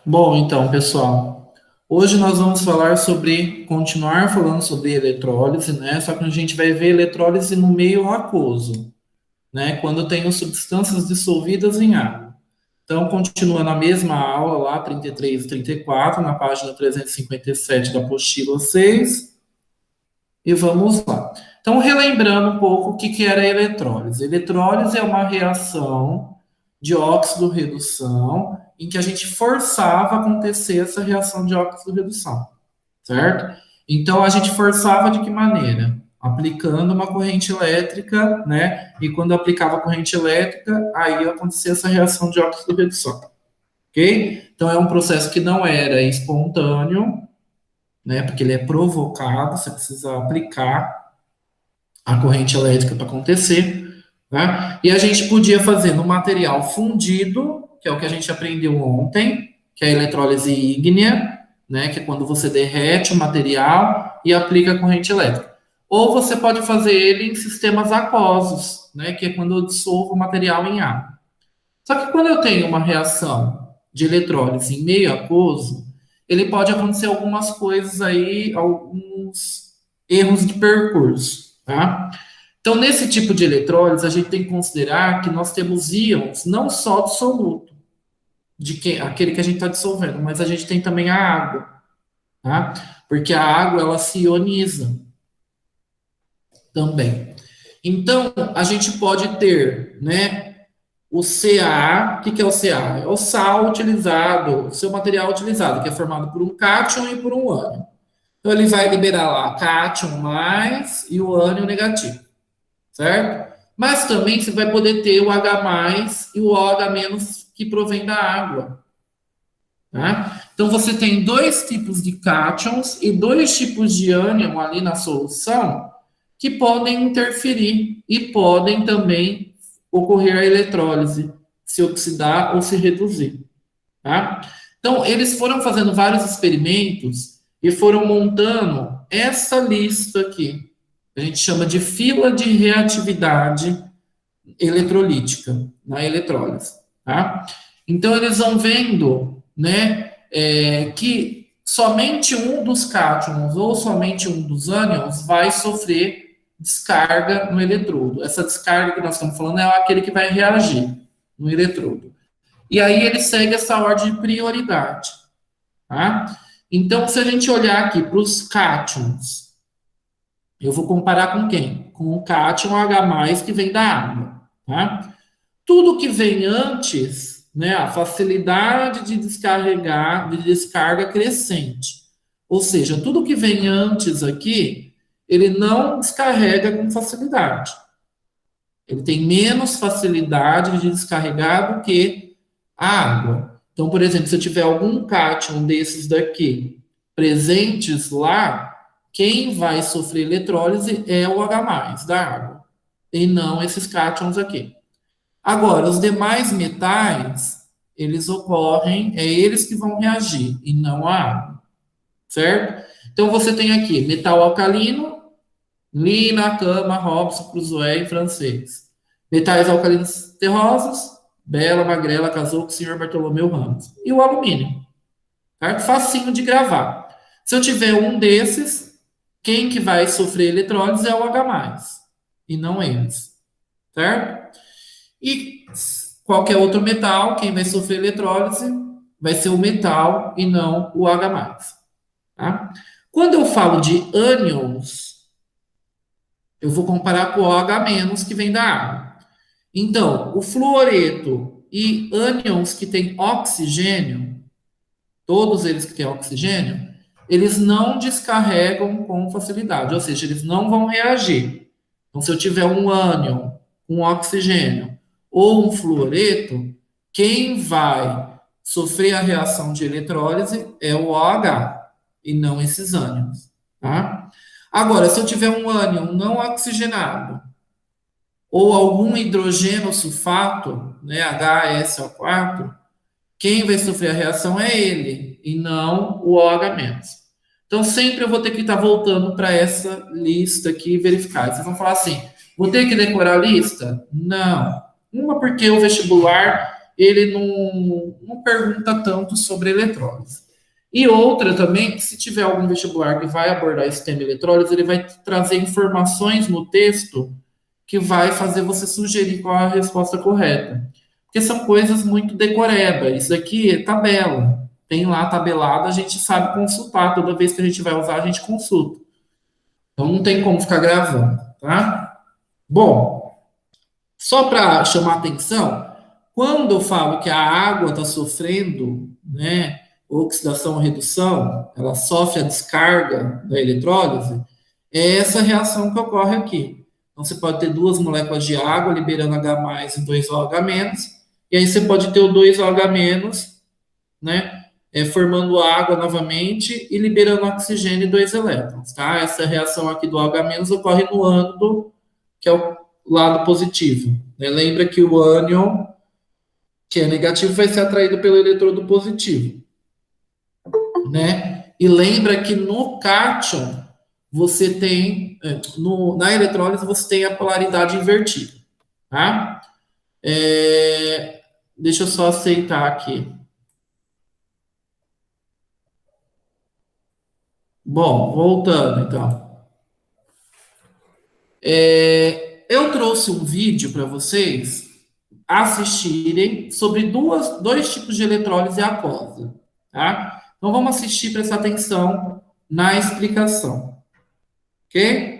Bom, então, pessoal, hoje nós vamos continuar falando sobre eletrólise, né? Só que a gente vai ver eletrólise no meio aquoso, né? Quando tem substâncias dissolvidas em água. Então, continua na mesma aula lá, 33 e 34, na página 357 da apostila 6, e vamos lá. Então, relembrando um pouco o que que era a eletrólise. Eletrólise é uma reação de óxido-redução em que a gente forçava acontecer essa reação de óxido-redução, certo? Então, a gente forçava de que maneira? Aplicando uma corrente elétrica, né? E quando aplicava a corrente elétrica, aí acontecia essa reação de óxido-redução, ok? Então, é um processo que não era espontâneo, né? Porque ele é provocado, você precisa aplicar a corrente elétrica para acontecer, né? E a gente podia fazer no material fundido, que é o que a gente aprendeu ontem, que é a eletrólise ígnea, né? Que é quando você derrete o material e aplica a corrente elétrica. Ou você pode fazer ele em sistemas aquosos, né? Que é quando eu dissolvo o material em água. Só que quando eu tenho uma reação de eletrólise em meio aquoso, ele pode acontecer algumas coisas aí, alguns erros de percurso, tá? Então, nesse tipo de eletrólise, a gente tem que considerar que nós temos íons não só do soluto, aquele que a gente está dissolvendo, mas a gente tem também a água, tá? Porque a água, ela se ioniza também. Então, a gente pode ter, né, o Ca, o que que é o Ca? É o sal utilizado, o seu material utilizado, que é formado por um cátion e por um ânion. Então, ele vai liberar lá cátion mais e o ânion negativo, certo? Mas também você vai poder ter o H mais e o OH menos que provém da água, tá? Então, você tem dois tipos de cátions e dois tipos de ânion ali na solução que podem interferir e podem também ocorrer a eletrólise, se oxidar ou se reduzir, tá? Então, eles foram fazendo vários experimentos e foram montando essa lista aqui. A gente chama de fila de reatividade eletrolítica na eletrólise, tá? Então, eles vão vendo, né, que somente um dos cátions ou somente um dos ânions vai sofrer descarga no eletrodo. Essa descarga que nós estamos falando é aquele que vai reagir no eletrodo. E aí ele segue essa ordem de prioridade, tá? Então, se a gente olhar aqui para os cátions, eu vou comparar com quem? Com o cátion H+, que vem da água, tá? Tudo que vem antes, né, a facilidade de descarregar, de descarga crescente. Ou seja, tudo que vem antes aqui, ele não descarrega com facilidade. Ele tem menos facilidade de descarregar do que a água. Então, por exemplo, se eu tiver algum cátion desses daqui presentes lá, quem vai sofrer eletrólise é o H+ da água, e não esses cátions aqui. Agora, os demais metais, eles ocorrem, é eles que vão reagir, e não a água, certo? Então, você tem aqui metal alcalino, lina, cama, Robson, Cruzoé e francês. Metais alcalinos terrosos, Bela, Magrela, Casouco, Senhor Bartolomeu Ramos. E o alumínio, certo? Facinho de gravar. Se eu tiver um desses, quem que vai sofrer eletrólise é o H+, e não eles, certo? E qualquer outro metal, quem vai sofrer eletrólise vai ser o metal e não o H+. Tá? Quando eu falo de ânions, eu vou comparar com o OH- que vem da água. Então, o fluoreto e ânions que têm oxigênio, todos eles que têm oxigênio, eles não descarregam com facilidade, ou seja, eles não vão reagir. Então, se eu tiver um ânion com oxigênio ou um fluoreto, quem vai sofrer a reação de eletrólise é o OH e não esses ânions, tá? Agora, se eu tiver um ânion não oxigenado ou algum hidrogênio sulfato, né, HSO4, quem vai sofrer a reação é ele e não o OH-. Então, sempre eu vou ter que estar voltando para essa lista aqui e verificar. Vocês vão falar assim, vou ter que decorar a lista? Não. Uma, porque o vestibular, ele não pergunta tanto sobre eletrólise. E outra também, que se tiver algum vestibular que vai abordar esse tema eletrólise, ele vai trazer informações no texto que vai fazer você sugerir qual é a resposta correta. Porque são coisas muito decoreba. Isso aqui é tabela. Tem lá tabelado, a gente sabe consultar. Toda vez que a gente vai usar, a gente consulta. Então não tem como ficar gravando, tá? Bom, só para chamar atenção, quando eu falo que a água está sofrendo, né, oxidação ou redução, ela sofre a descarga da eletrólise, é essa reação que ocorre aqui. Então, você pode ter duas moléculas de água liberando H+, e 2OH-, e aí você pode ter o 2OH-, né, formando água novamente e liberando oxigênio e dois elétrons, tá? Essa reação aqui do OH- ocorre no ânodo, que é o lado positivo, né? Lembra que o ânion, que é negativo, vai ser atraído pelo eletrodo positivo, né? E lembra que no cátion você tem, na eletrólise você tem a polaridade invertida, tá? Deixa eu só aceitar aqui. Bom, voltando então. Eu trouxe um vídeo para vocês assistirem sobre dois tipos de eletrólise aquosa, tá? Então vamos assistir, prestar atenção na explicação, ok?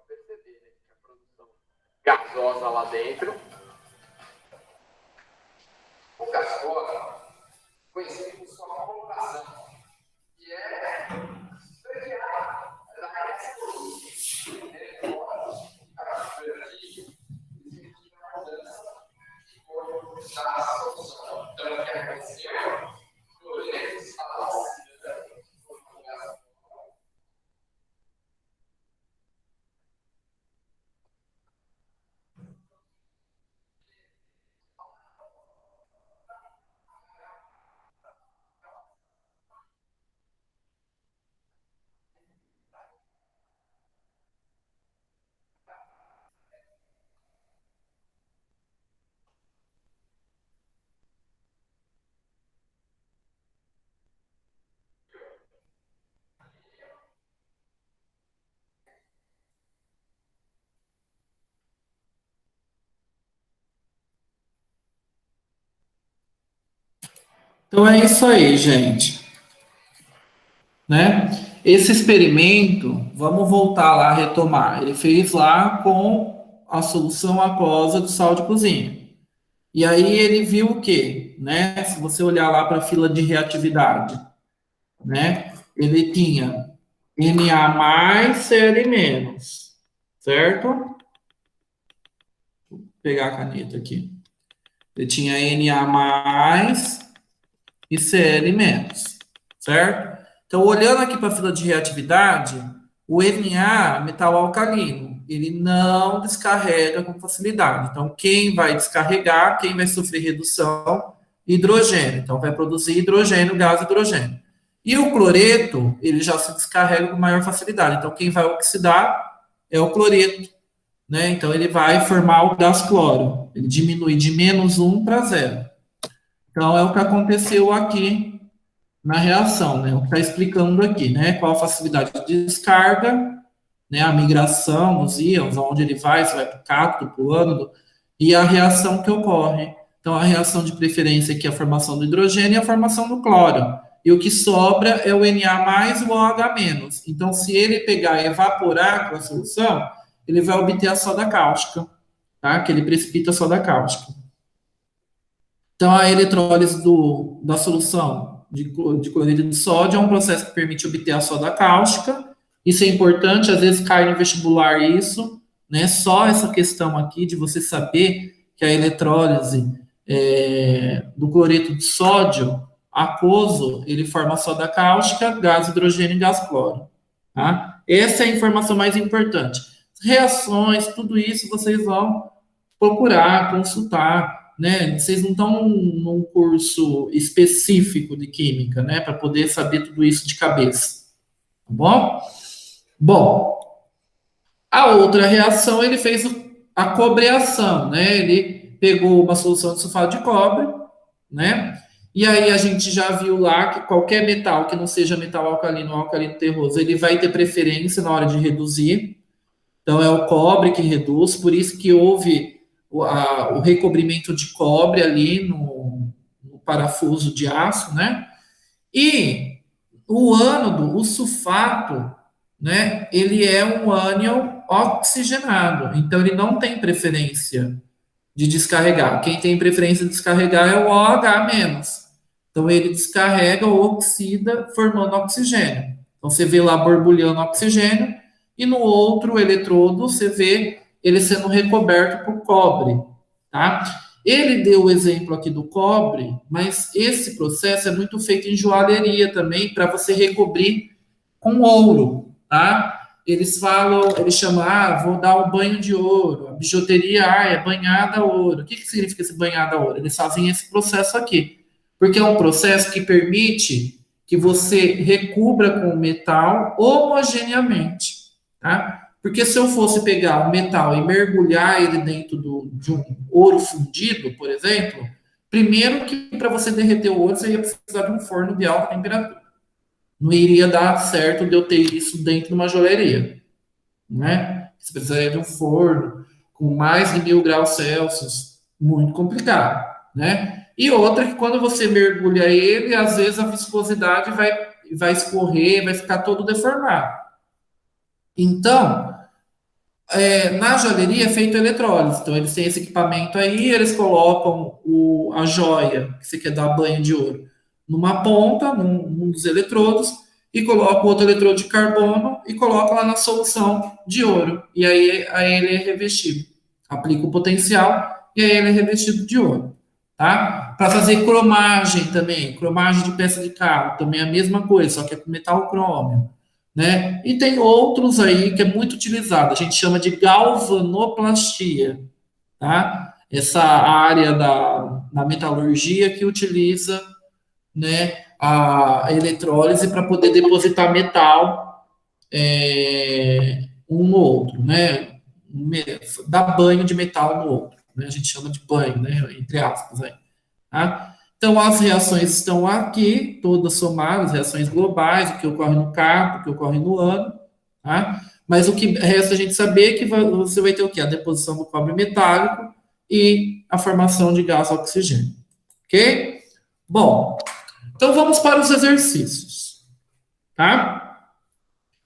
perceber, né, que a produção gasosa lá dentro, o gasosa, conhecido por sua colocação, que é frear da explosão, a mudança de cor da solução. Então, o que aconteceu? Cloreto estava Então é isso aí, gente, né? Esse experimento, vamos voltar lá, retomar. Ele fez lá com a solução aquosa do sal de cozinha. E aí ele viu o quê? Né? Se você olhar lá para a fila de reatividade, né? Ele tinha Na mais Cl menos, certo? Vou pegar a caneta aqui. Ele tinha Na mais e Cl menos, certo? Então, olhando aqui para a fila de reatividade, o Na, metal alcalino, ele não descarrega com facilidade. Então, quem vai descarregar, quem vai sofrer redução? Hidrogênio. Então, vai produzir hidrogênio, gás hidrogênio. E o cloreto, ele já se descarrega com maior facilidade. Então, quem vai oxidar é o cloreto, né? Então, ele vai formar o gás cloro. Ele diminui de -1 para 0. Então, é o que aconteceu aqui na reação, né? O que está explicando aqui, né? Qual a facilidade de descarga, né? A migração dos íons, aonde ele vai, se vai para o cátodo, para o ânodo, e a reação que ocorre. Então, a reação de preferência aqui é a formação do hidrogênio e a formação do cloro. E o que sobra é o Na mais e o OH menos. Então, se ele pegar e evaporar com a solução, ele vai obter a soda cáustica, tá? Que ele precipita a soda cáustica. Então, a eletrólise da solução de cloreto de sódio é um processo que permite obter a soda cáustica. Isso é importante, às vezes cai no vestibular isso, né? Só essa questão aqui de você saber que a eletrólise do cloreto de sódio aquoso, ele forma soda cáustica, gás hidrogênio e gás cloro. Tá? Essa é a informação mais importante. Reações, tudo isso vocês vão procurar, consultar, né? Vocês não estão num curso específico de química, né? Para poder saber tudo isso de cabeça, tá bom? Bom, a outra reação ele fez a cobreação, né? Ele pegou uma solução de sulfato de cobre, né? E aí a gente já viu lá que qualquer metal que não seja metal alcalino ou alcalino terroso, ele vai ter preferência na hora de reduzir. Então, é o cobre que reduz, por isso que houve o recobrimento de cobre ali no parafuso de aço, né? E o ânodo, o sulfato, né? Ele é um ânion oxigenado, então ele não tem preferência de descarregar. Quem tem preferência de descarregar é o OH-. Então, ele descarrega ou oxida, formando oxigênio. Então, você vê lá borbulhando oxigênio, e no outro eletrodo você vê ele sendo recoberto por cobre, tá? Ele deu o exemplo aqui do cobre, mas esse processo é muito feito em joalheria também, para você recobrir com ouro, tá? Eles falam, eles chamam, vou dar um banho de ouro, a bijuteria, é banhada a ouro. O que significa esse banhada a ouro? Eles fazem esse processo aqui, porque é um processo que permite que você recubra com o metal homogeneamente, tá? Porque se eu fosse pegar o metal e mergulhar ele dentro de um ouro fundido, por exemplo, primeiro que para você derreter o ouro, você ia precisar de um forno de alta temperatura. Não iria dar certo de eu ter isso dentro de uma joalheria, né? Você precisaria de um forno com mais de 1000 graus Celsius, muito complicado, né? E outra que quando você mergulha ele, às vezes a viscosidade vai escorrer, vai ficar todo deformado. Então, Na joalheria é feito eletrólise, então eles têm esse equipamento aí, eles colocam a joia, que você quer dar banho de ouro, numa ponta, num dos eletrodos, e coloca o outro eletrodo de carbono e coloca lá na solução de ouro. E aí ele é revestido. Aplica o potencial e aí ele é revestido de ouro. Tá? Para fazer cromagem também, cromagem de peça de carro, também é a mesma coisa, só que é com metal crômio, né? E tem outros aí que é muito utilizado, a gente chama de galvanoplastia, tá? Essa área da metalurgia que utiliza, né, a eletrólise para poder depositar metal um no outro, né? Dar banho de metal no outro, né? A gente chama de banho, né? Entre aspas, aí, tá? Então, as reações estão aqui, todas somadas, reações globais, o que ocorre no carro, o que ocorre no ano, tá? Mas o que resta a gente saber é que você vai ter o quê? A deposição do cobre metálico e a formação de gás oxigênio, ok? Bom, então vamos para os exercícios, tá?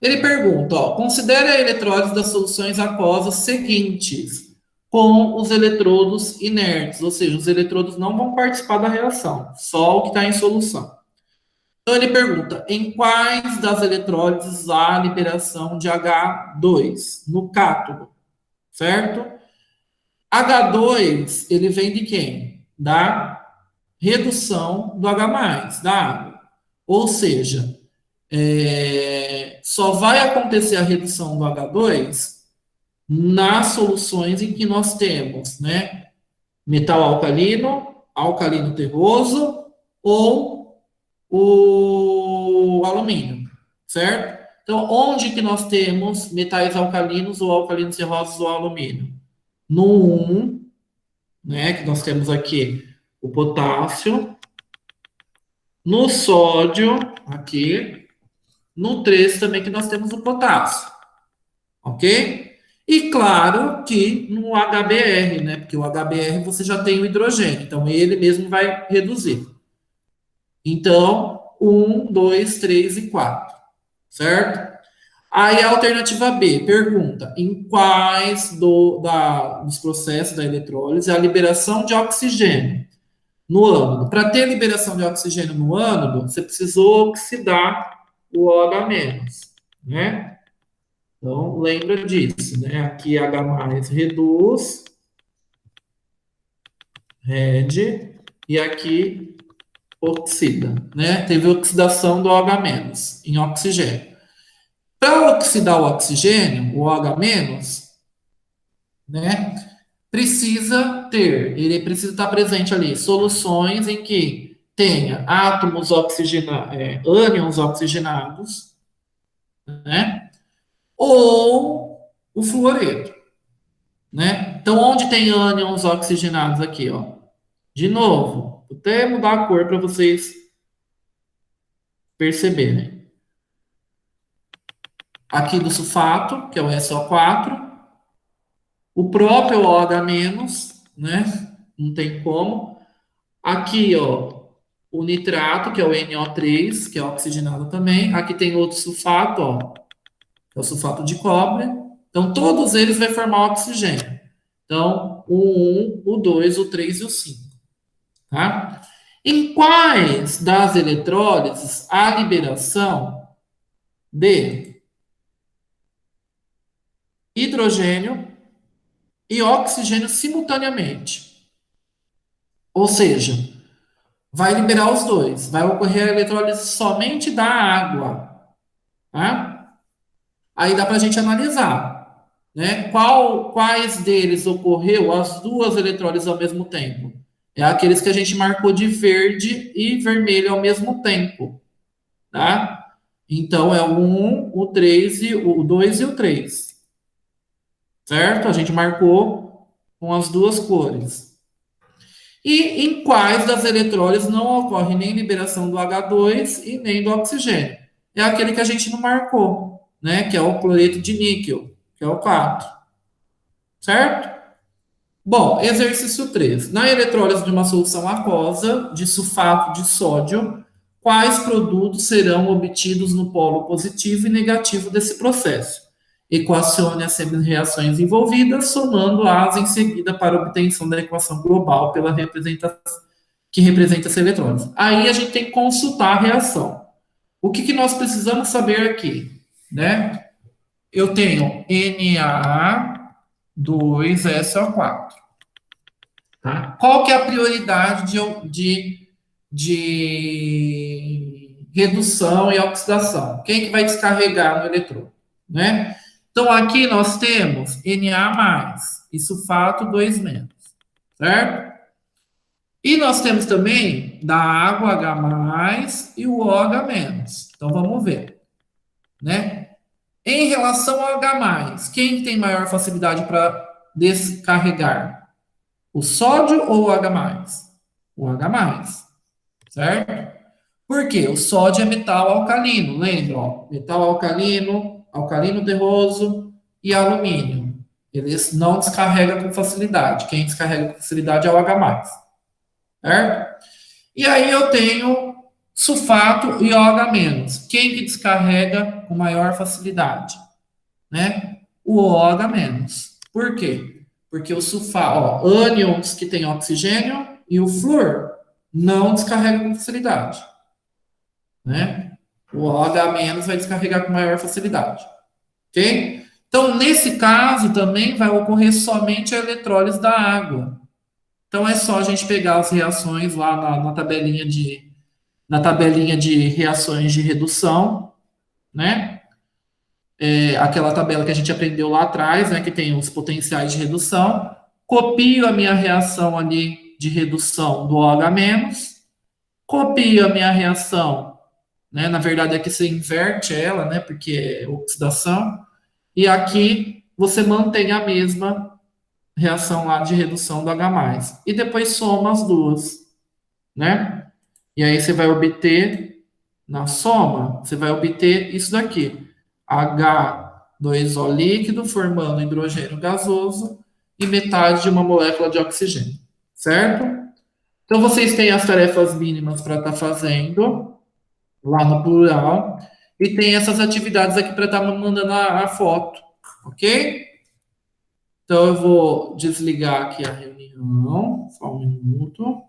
Ele pergunta, ó, considere a eletrólise das soluções aquosas seguintes com os eletrodos inertes, ou seja, os eletrodos não vão participar da reação, só o que está em solução. Então ele pergunta, em quais das eletrólises há liberação de H2 no cátodo, certo? H2, ele vem de quem? Da redução do H+, da água. Ou seja, só vai acontecer a redução do H2 nas soluções em que nós temos, né, metal alcalino, alcalino terroso ou o alumínio, certo? Então, onde que nós temos metais alcalinos ou alcalinos terrosos ou alumínio? No 1, né, que nós temos aqui o potássio, no sódio, aqui, no 3 também que nós temos o potássio, ok? E claro que no HBr, né? Porque o HBr você já tem o hidrogênio, então ele mesmo vai reduzir. Então, 1, 2, 3 e 4, certo? Aí a alternativa B pergunta: em quais dos processos da eletrólise a liberação de oxigênio no ânodo? Para ter liberação de oxigênio no ânodo, você precisou oxidar o OH-, né? Então, lembra disso, né? Aqui H+ reduz, red, e aqui oxida, né? Teve oxidação do OH- em oxigênio. Para oxidar o oxigênio, o OH-, né? Ele precisa estar presente ali, soluções em que tenha átomos ânions oxigenados, né? Ou o fluoreto, né? Então, onde tem ânions oxigenados aqui, ó? De novo, vou até mudar a cor para vocês perceberem. Aqui do sulfato, que é o SO4, o próprio OH-, né? Não tem como. Aqui, ó, o nitrato, que é o NO3, que é oxigenado também. Aqui tem outro sulfato, ó, que é o sulfato de cobre. Então, todos eles vão formar oxigênio. Então, o 1, o 2, o 3 e o 5. Tá? Em quais das eletrólises há liberação de hidrogênio e oxigênio simultaneamente? Ou seja, vai liberar os dois. Vai ocorrer a eletrólise somente da água. Tá? Aí dá para a gente analisar, né? Quais deles ocorreu as duas eletrólises ao mesmo tempo? É aqueles que a gente marcou de verde e vermelho ao mesmo tempo, tá? Então é o 1, o 3 e o 2 e o 3, certo? A gente marcou com as duas cores. E em quais das eletrólises não ocorre nem liberação do H2 e nem do oxigênio? É aquele que a gente não marcou, né? Que é o cloreto de níquel, que é o 4, certo? Bom, exercício 3. Na eletrólise de uma solução aquosa de sulfato de sódio, quais produtos serão obtidos no polo positivo e negativo desse processo? Equacione as reações envolvidas, somando-as em seguida para a obtenção da equação global pela representação que representa esse eletrônico. Aí a gente tem que consultar a reação. O que nós precisamos saber aqui, né? Eu tenho Na2SO4. Tá? Qual que é a prioridade de redução e oxidação? Quem que vai descarregar no eletrônico, né? Então, aqui nós temos Na+, e sulfato 2-, certo? E nós temos também da água H+, e o OH-. Então, vamos ver, né? Em relação ao H+, quem tem maior facilidade para descarregar? O sódio ou o H+? O H+, certo? Por quê? O sódio é metal alcalino, lembra? Ó, metal alcalino, alcalino terroso e alumínio. Eles não descarregam com facilidade. Quem descarrega com facilidade é o H+, certo? E aí eu tenho sulfato e OH-. Quem que descarrega com maior facilidade? Né? O OH-. Por quê? Porque o sulfato, ó, ânions que tem oxigênio e o flúor não descarrega com facilidade, né? O OH- vai descarregar com maior facilidade, ok? Então, nesse caso, também vai ocorrer somente a eletrólise da água. Então, é só a gente pegar as reações lá na tabelinha de reações de redução, né? Aquela tabela que a gente aprendeu lá atrás, né, que tem os potenciais de redução, copio a minha reação ali de redução do OH-, copio a minha reação, né, na verdade aqui você inverte ela, né, porque é oxidação, e aqui você mantém a mesma reação lá de redução do H+, e depois soma as duas, né, e aí você vai obter, na soma, você vai obter isso daqui, H2O líquido formando hidrogênio gasoso e metade de uma molécula de oxigênio, certo? Então vocês têm as tarefas mínimas para estar fazendo lá no plural e tem essas atividades aqui para estar mandando a foto, ok? Então eu vou desligar aqui a reunião, só um minuto.